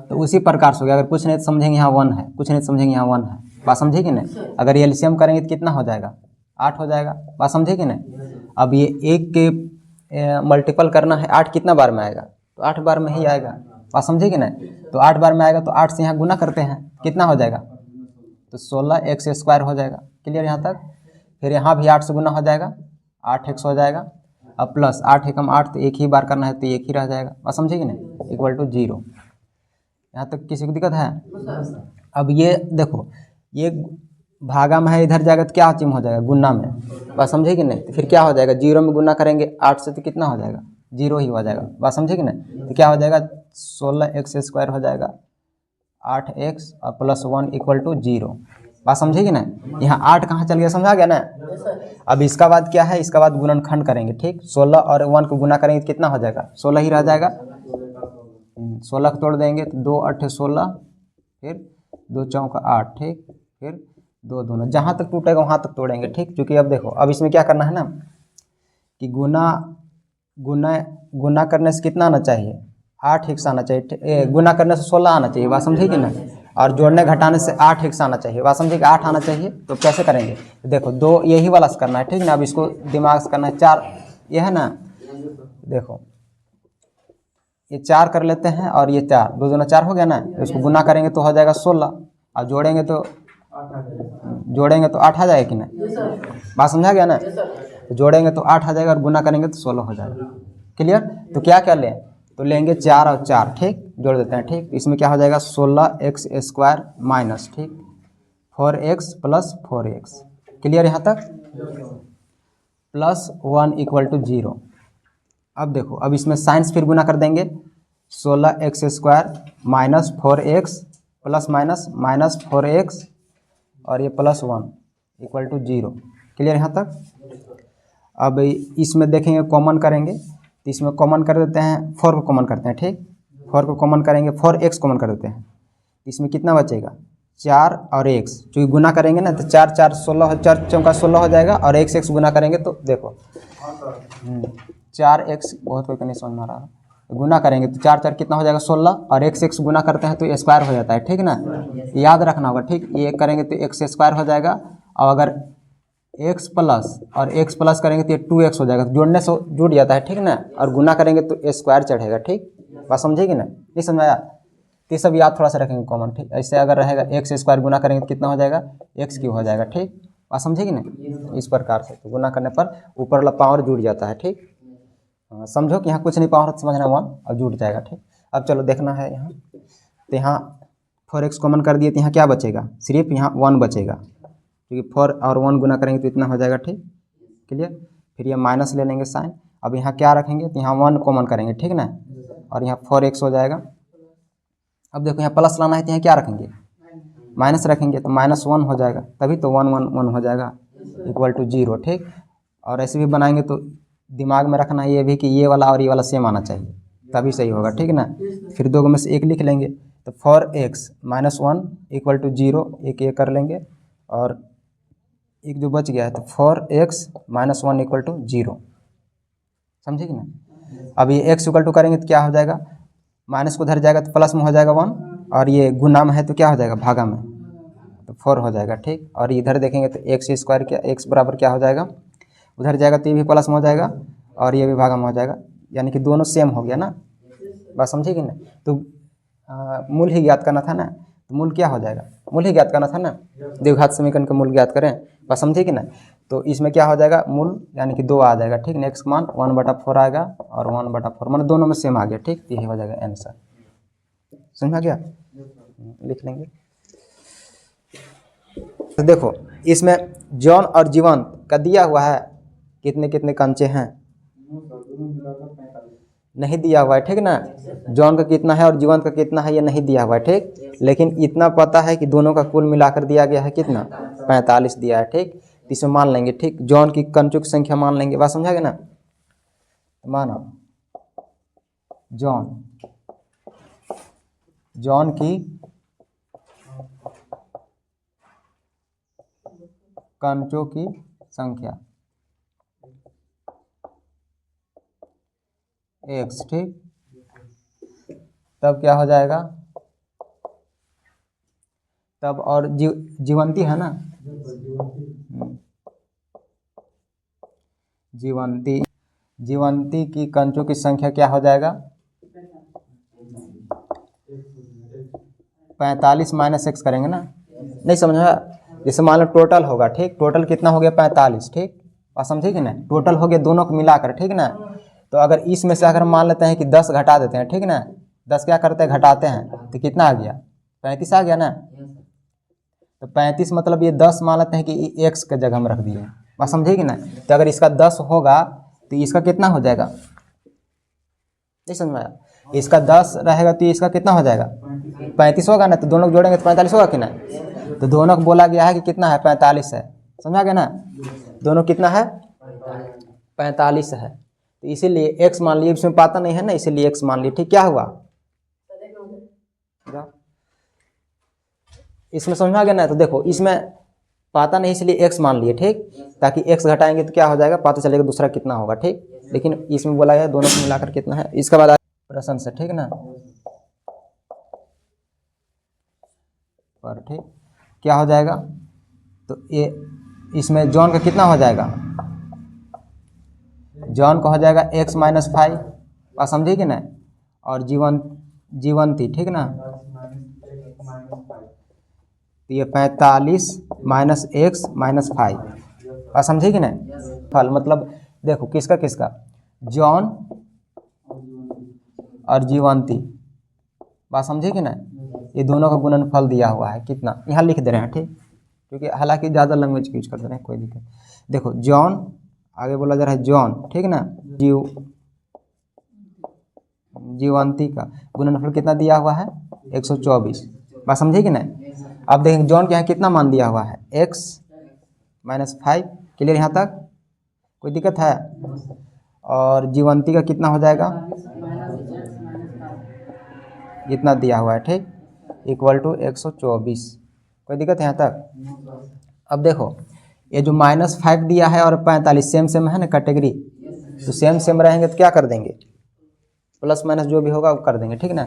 तो उसी प्रकार से हो गया। अगर कुछ नहीं तो समझेंगे यहाँ 1 है, कुछ नहीं तो समझेंगे यहाँ 1 है। बात समझे कि नहीं? अगर ये एलसीएम करेंगे तो कितना हो जाएगा? 8 हो जाएगा। बात समझे कि नहीं? अब ये 1 के मल्टीपल करना है, 8 कितना बार में आएगा? तो 8 बार में ही आएगा। बात समझे कि नहीं? तो 8 बार में आएगा तो 8 से यहाँ गुना करते हैं, कितना हो जाएगा? तो 16x² हो जाएगा। क्लियर यहाँ तक? फिर यहाँ भी 8 से गुना हो जाएगा, 8x हो जाएगा। अब प्लस 8 एकम 8, तो एक ही बार करना है तो एक ही रह जाएगा। बात समझे कि नहीं? Equal to 0। यहाँ तक किसी को दिक्कत है? अब ये देखो, ये भागा में है, इधर जाएगा तो क्या चिन्ह हो जाएगा? गुना में। बात समझे कि नहीं? तो फिर क्या हो जाएगा? 0 में गुना करेंगे 8 से तो कितना हो जाएगा? 0 ही हो जाएगा। बात समझे कि नहीं? तो क्या हो जाएगा? 16x² हो जाएगा, 8x और प्लस 1 इक्वल टू 0। बात समझे कि नहीं? यहाँ 8 कहाँ चल गया? समझा गया ना? अब इसका बाद क्या है? इसका बाद गुणनखंड करेंगे। ठीक, 16 और 1 को गुना करेंगे तो कितना हो जाएगा? 16 ही रह जाएगा। 16 को तोड़ देंगे तो 2 8 16, फिर 2 चौका 8, ठीक, फिर 2 दूना, जहाँ तक टूटेगा वहाँ तक तोड़ेंगे। ठीक, क्योंकि अब देखो, अब इसमें क्या करना है ना कि गुना गुना गुना करने से कितना आना चाहिए? 8x आना चाहिए। गुना करने से 16 आना चाहिए। बात समझे कि नहीं? और जोड़ने घटाने से 8x आना चाहिए। बात समझे कि 8 आना चाहिए। तो कैसे करेंगे? देखो, 2 यही वाला से करना है, ठीक ना? अब इसको दिमाग से करना है। 4 ये है ना, देखो ये 4 कर लेते हैं और ये 4, 2 दूना 4 हो गया ना। इसको गुना करेंगे तो हो जाएगा 16 और जोड़ेंगे तो 8 आ जाएगा कि नहीं? बात समझा गया ना? तो जोड़ेंगे तो 8 आ जाएगा और गुना करेंगे तो 16 हो जाएगा। क्लियर? तो क्या क्या लें? तो लेंगे 4 और 4, ठीक, जोड़ देते हैं। ठीक, इसमें क्या हो जाएगा? 16x² माइनस, ठीक, 4x प्लस 4x। क्लियर यहाँ तक? Plus 1 equal to 0। अब देखो, अब इसमें साइंस फिर गुना कर देंगे। 16x² minus 4x plus minus minus 4x और ये प्लस 1 इक्वल टू 0। क्लियर यहाँ तक? अब इसमें देखेंगे कॉमन करेंगे तो इसमें कॉमन कर देते हैं, 4 को कॉमन करते हैं। ठीक, 4 को कॉमन करेंगे, 4x कॉमन कर देते हैं। इसमें कितना बचेगा? 4 और x, क्योंकि गुना करेंगे ना तो 4 4 16, 4 चौका 16 हो जाएगा और x गुना करेंगे तो देखो 4x, बहुत कोई नहीं समझ में आ रहा, गुना करेंगे तो 4 4 कितना हो जाएगा? 16 और x गुना करते हैं तो स्क्वायर हो जाता है। ठीक ना, याद रखना होगा। ठीक, ये करेंगे तो x² हो जाएगा और अगर x प्लस और x प्लस करेंगे तो ये 2x हो जाएगा। तो जोड़ने से जुड़ जाता है, ठीक ना, और गुना करेंगे तो स्क्वायर चढ़ेगा। ठीक, बात समझेगी ना? नहीं समझ आया? तो ये सब याद थोड़ा सा रखेंगे कॉमन। ठीक, ऐसे अगर रहेगा x² गुना करेंगे तो कितना हो जाएगा? x³ हो जाएगा। ठीक, बात समझेगी ना? इस प्रकार से तो गुना करने पर ऊपर वाला पावर जुड़ जाता है। ठीक, समझो कि यहाँ कुछ नहीं पावर समझना, 1 और जुड़ जाएगा। ठीक, अब चलो देखना है यहाँ, तो यहाँ 4x कॉमन कर दिए तो यहाँ क्या बचेगा? सिर्फ यहाँ 1 बचेगा, क्योंकि 4 और 1 गुना करेंगे तो इतना हो जाएगा। ठीक, क्लियर? फिर ये माइनस ले लेंगे साइन। अब यहाँ क्या रखेंगे? तो यहाँ 1 कॉमन करेंगे, ठीक ना, और यहाँ 4x हो जाएगा। अब देखो यहाँ प्लस लाना है तो यहाँ क्या रखेंगे? माइनस रखेंगे तो -1 हो जाएगा, तभी तो 1 1 1 हो जाएगा इक्वल टू 0। ठीक, और ऐसे भी बनाएंगे तो दिमाग में रखना ये भी कि ये वाला और ये वाला सेम आना चाहिए, तभी सही होगा। ठीक ना, फिर 2 में से 1 लिख लेंगे तो 4x - 1 इक्वल टू 0, एक ये कर लेंगे और एक जो बच गया है तो 4x - 1 इक्वल टू 0। समझे कि ना? अब ये x इक्वल टू करेंगे तो क्या हो जाएगा? माइनस को उधर जाएगा तो प्लस में हो जाएगा 1, और ये गुना में है तो क्या हो जाएगा? भागा में, तो 4 हो जाएगा। ठीक, और इधर देखेंगे तो x² क्या, x बराबर क्या हो जाएगा? उधर जाएगा तो ये भी प्लस में हो जाएगा और ये भी भागा में हो जाएगा, यानी कि दोनों सेम हो गया ना। बात समझे कि नहीं? तो मूल ही ज्ञात करना था ना, तो मूल क्या हो जाएगा? मूल ही ज्ञात करना था ना, द्विघात समीकरण का मूल ज्ञात करें। बात समझे कि ना? तो इसमें क्या हो जाएगा? मूल यानी कि 2 आ जाएगा। ठीक, नेक्स्ट मान 1/4 आएगा और 1/4, मतलब दोनों में सेम आ गया। ठीक, यही हो जाएगा आंसर। समझ में आ गया? लिख लेंगे। तो देखो इसमें जॉन और जीवन का दिया हुआ है, कितने कितने कंचे हैं नहीं दिया हुआ है। ठीक ना, जॉन का कितना है और जीवन का कितना है ये नहीं दिया हुआ है। ठीक, लेकिन इतना पता है कि दोनों का कुल मिलाकर दिया गया है कितना? 45 दिया है। ठीक, तो इसे मान लेंगे। ठीक, जॉन की कंचों की संख्या मान लेंगे। बात समझा गया ना? माना जॉन की कंचों की संख्या x। ठीक, तब क्या हो जाएगा, तब और जीवंती है ना, जीवंती की कंचों की संख्या क्या हो जाएगा, 45 माइनस एक्स करेंगे ना, नहीं समझा। जैसे मान लो टोटल होगा, ठीक, टोटल कितना हो गया 45, ठीक, और समझे कि ना, टोटल हो गया दोनों को मिलाकर, ठीक ना। तो अगर इसमें से अगर मान लेते हैं कि 10 घटा देते हैं, ठीक ना, 10 क्या करते हैं घटाते हैं, तो कितना आ गया 35 आ गया ना। तो 35 मतलब ये 10 मान लेते हैं कि एक्स के जगह में रख दिए, बात समझे कि ना। तो अगर इसका 10 होगा तो इसका कितना हो जाएगा, नहीं समझ में आया, इसका 10 रहेगा तो इसका कितना हो जाएगा 35 होगा ना। तो दोनों को जोड़ेंगे तो 45 होगा कि ना। तो दोनों को बोला गया है कि कितना है 45 है, समझा गया ना, दोनों कितना है 45 है। तो इसीलिए x मान लिए, इसमें पता नहीं है ना, इसीलिए x मान लिए, ठीक। क्या हुआ इसमें, समझा गया ना। तो देखो इसमें पता नहीं इसलिए x मान लिए, ठीक, ताकि x घटाएंगे तो क्या हो जाएगा पता चलेगा दूसरा कितना होगा, ठीक। लेकिन इसमें बोला गया दोनों को मिलाकर कितना है। इसके बाद प्रश्न से, ठीक ना, पर ठीक क्या हो जाएगा, तो ये इसमें जॉन का कितना हो जाएगा, जॉन का हो जाएगा x माइनस 5, बात समझे कि ना, और जीवंती, ठीक ना, तो ये 45 माइनस एक्स माइनस 5, बात समझे कि ना। फल मतलब देखो किसका किसका, जॉन और जीवंती, बात समझे कि ना, ये दोनों का गुणनफल दिया हुआ है कितना, यहाँ लिख दे रहे हैं, ठीक, क्योंकि हालांकि ज़्यादा लैंग्वेज यूज कर दे रहे हैं, कोई दिक्कत। देखो जॉन, आगे बोला जा रहा है जॉन, ठीक ना, जीवंती का गुणनफल कितना दिया हुआ है 124, बात समझे कि ना। अब देखेंगे जॉन के यहाँ कितना मान दिया हुआ है x माइनस 5, क्लियर यहाँ तक, कोई दिक्कत है। और जीवंती का कितना हो जाएगा, इतना दिया हुआ है, ठीक, इक्वल टू 124, कोई दिक्कत है यहाँ तक। अब देखो ये जो -5 दिया है और 45 सेम सेम है ना कैटेगरी, तो सेम सेम रहेंगे तो क्या कर देंगे, प्लस माइनस जो भी होगा वो कर देंगे, ठीक ना,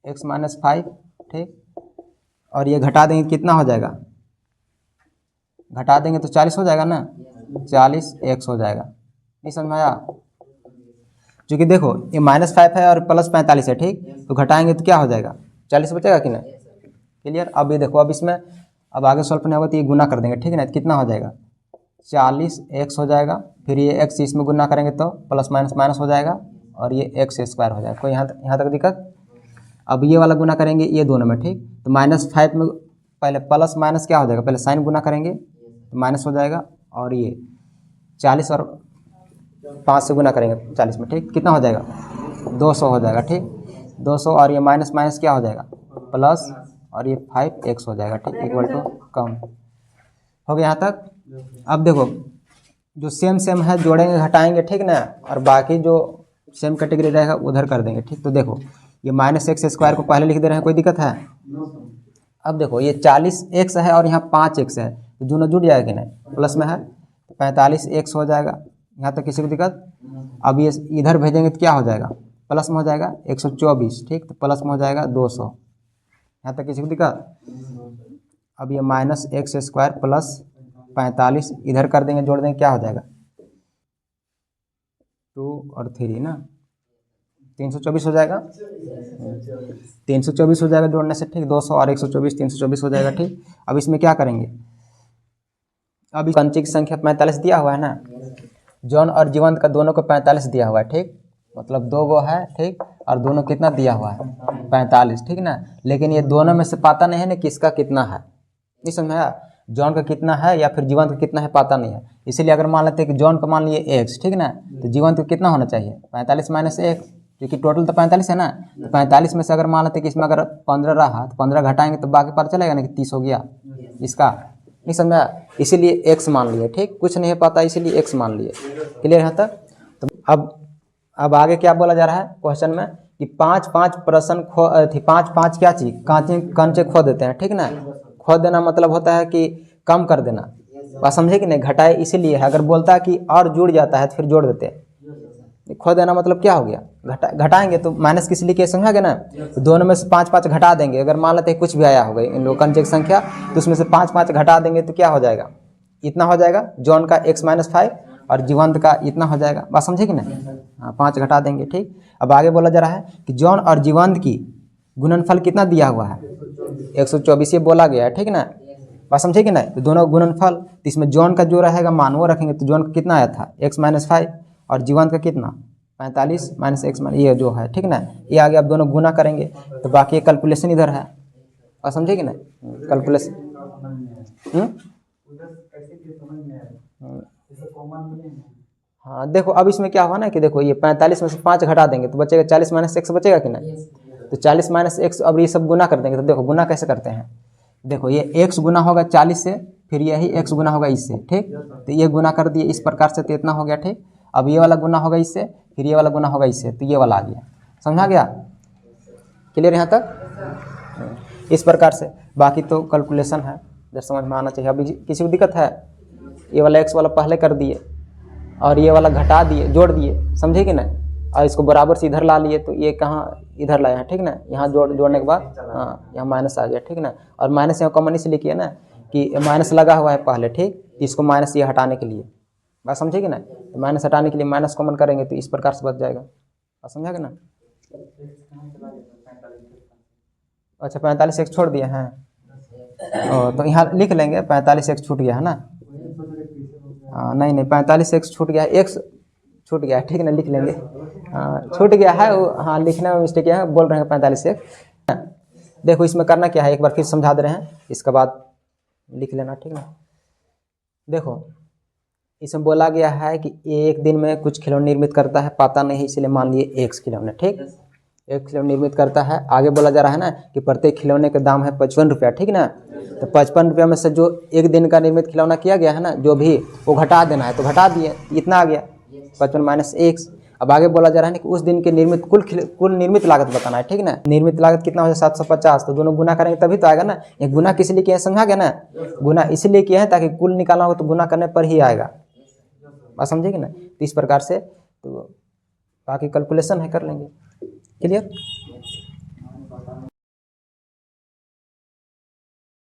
x माइनस 5, ठीक, और ये घटा देंगे कितना हो जाएगा, घटा देंगे तो 40 हो जाएगा ना, 40 x हो जाएगा, नहीं समझ में आया। क्योंकि देखो ये -5 है और प्लस 45 है, ठीक, तो घटाएंगे तो क्या हो जाएगा 40 बचेगा कि नहीं, क्लियर। अब ये देखो अब इसमें अब आगे सॉल्व नहीं होगा तो ये गुना कर देंगे, ठीक है ना, तो कितना हो जाएगा 40 x हो जाएगा, फिर ये x इसमें गुना करेंगे तो प्लस माइनस माइनस हो जाएगा और ये x स्क्वायर हो जाएगा, कोई यहाँ तक दिक्कत। अब ये वाला गुना करेंगे ये दोनों में, ठीक, तो -5 में पहले प्लस माइनस क्या हो जाएगा, पहले साइन गुना करेंगे तो माइनस हो जाएगा, और ये 40 और 5 से गुना करेंगे 40 में, ठीक, कितना हो जाएगा 200 हो जाएगा, ठीक, 200 और ये माइनस माइनस क्या हो जाएगा प्लस, और ये 5x हो जाएगा, ठीक, इक्वल टू कम हो गया यहाँ तक। अब देखो जो सेम सेम है जोड़ेंगे घटाएंगे, ठीक ना, और बाकी जो सेम कैटेगरी रहेगा उधर कर देंगे, ठीक। तो देखो ये -x स्क्वायर को पहले लिख दे रहे हैं, कोई दिक्कत है। अब देखो ये 40x है और यहाँ 5x है, तो दोनों जुड़ जाएगा कि नहीं, प्लस में है तो 45x हो जाएगा, यहाँ तक किसी को दिक्कत। अब ये इधर भेजेंगे तो क्या हो जाएगा प्लस में हो जाएगा 124, ठीक, तो प्लस में हो जाएगा 200, यहाँ तक किसी को दिक्कत। अब ये -x स्क्वायर प्लस 45 इधर कर देंगे, जोड़ देंगे क्या हो जाएगा 2 और 3 ना, 324 हो जाएगा, 324 हो जाएगा जोड़ने से, ठीक, 200 और 124 324 हो जाएगा, ठीक। अब इसमें क्या करेंगे, अब कंचे की संख्या 45 दिया हुआ है ना, जॉन और जीवंत का दोनों को 45 दिया हुआ है, ठीक, मतलब 2 गो है, ठीक, और दोनों कितना दिया हुआ है 45, ठीक ना। लेकिन ये दोनों में से पता नहीं है ना किसका कितना है, नहीं समझ में आया, जॉन का कितना है या फिर जीवंत का कितना है पता नहीं है। इसीलिए अगर मान लेते हैं कि जॉन का मान लिए x, ठीक ना, तो जीवंत का कितना होना चाहिए 45 माइनस 1, क्योंकि टोटल तो 45 है ना। तो 45 में से अगर मान लेते हैं कि इसमें अगर 15 रहा तो 15 घटाएंगे तो बाकी पता चलेगा ना कि 30 हो गया इसका, नहीं समझा, इसीलिए x मान लिए, ठीक, कुछ नहीं पता इसीलिए x मान लिए, क्लियर यहाँ तक। तो अब आगे क्या बोला जा रहा है क्वेश्चन में कि 5 प्रश्न खो थी, 5 क्या चीज कंचे खो देते हैं, ठीक ना। खो देना मतलब होता है कि कम कर देना, बात समझे कि नहीं, घटाए इसीलिए है। अगर बोलता है कि और जुड़ जाता है तो फिर जोड़ देते हैं, खो देना मतलब क्या हो गया घटाएंगे तो माइनस किस लिए किया समझा ना, तो दोनों में से 5 5 घटा देंगे। अगर मान लेते हैं कुछ भी आया होगा इन लोग का अंक संख्या, तो उसमें से 5 5 घटा देंगे तो क्या हो जाएगा, इतना हो जाएगा जॉन का x-5 और जीवंत का इतना हो जाएगा। बात समझे कि ना, हाँ 5 घटा देंगे। ठीक, अब आगे बोला जा रहा है कि जॉन और जीवंत की गुणनफल कितना दिया हुआ है, 124 ये बोला गया है। ठीक ना, बात समझे कि नहीं, तो दोनों गुणनफल, तो इसमें जॉन का जो रहेगा मान वो रखेंगे, तो जॉन का कितना आया था x-5 और जीवंत का कितना 45 - x ये जो है। ठीक ना, ये आगे आप दोनों गुना करेंगे तो बाकी कैलकुलेशन इधर है। बात समझे कि नहीं, कैलकुलेशन हाँ देखो अब इसमें क्या हुआ ना कि देखो ये 45 में से 5 घटा देंगे तो बचेगा 40 - x बचेगा कि नहीं, तो 40 - x अब ये सब गुना कर देंगे। तो देखो गुना कैसे करते हैं, देखो ये x गुना होगा 40 से, फिर यही x गुना होगा इससे। ठीक, तो ये गुना कर दिए इस प्रकार से, तो इतना हो गया। ठीक, अब ये वाला गुना होगा इससे, फिर ये वाला गुना होगा इससे, तो ये वाला आ गया। समझा गया, क्लियर यहाँ तक, इस प्रकार से। बाकी तो कैलकुलेशन है, जब समझ में आना चाहिए। अभी किसी को दिक्कत है, ये वाला x वाला पहले कर दिए और ये वाला घटा दिए, जोड़ दिए, समझे कि नहीं, और इसको बराबर से इधर ला लिए, तो ये कहाँ इधर लाए हैं। ठीक ना, यहाँ जोड़ने के बाद हाँ यहाँ माइनस आ गया। ठीक ना, और माइनस यहाँ कॉमन इसलिए किया ना कि माइनस लगा हुआ है पहले। ठीक, इसको माइनस ये हटाने के लिए, बात समझे कि ना, तो माइनस हटाने के लिए माइनस कॉमन करेंगे तो इस प्रकार से बच जाएगा। बात समझा कि ना। अच्छा 45 x छोड़ दिए हैं, तो यहाँ लिख लेंगे 45 x छूट गया है ना, हाँ नहीं 45 x छूट गया, x छूट गया है। ठीक ना, लिख लेंगे, हाँ छूट गया है वो, हाँ लिखने में मिस्टेक किया है, बोल रहे हैं 45 x। देखो इसमें करना क्या है, एक बार फिर समझा दे रहे हैं, इसके बाद लिख लेना। ठीक ना, देखो इसमें बोला गया है कि एक दिन में कुछ खिलौने निर्मित करता है, पता नहीं इसलिए मान लिए x खिलौने। ठीक, एक खिलौने निर्मित करता है। आगे बोला जा रहा है ना कि प्रत्येक खिलौने का दाम है 55 रुपया। ठीक ना, तो 55 रुपया में से जो एक दिन का निर्मित खिलौना किया गया है ना, जो भी वो घटा देना है, तो घटा दिए, इतना आ गया 55 - x। अब आगे बोला जा रहा है ना कि उस दिन के निर्मित कुल निर्मित लागत बताना है। ठीक ना, निर्मित लागत कितना हो जाए 750, तो दोनों गुना करेंगे तभी तो आएगा ना। ये गुना किस लिए किया है समझा गया ना, गुना इसलिए किया है ताकि कुल निकालना होगा तो गुना करने पर ही आएगा। बात समझेगी ना, तो इस प्रकार से तो बाकी कैलकुलेशन है कर लेंगे। क्लियर।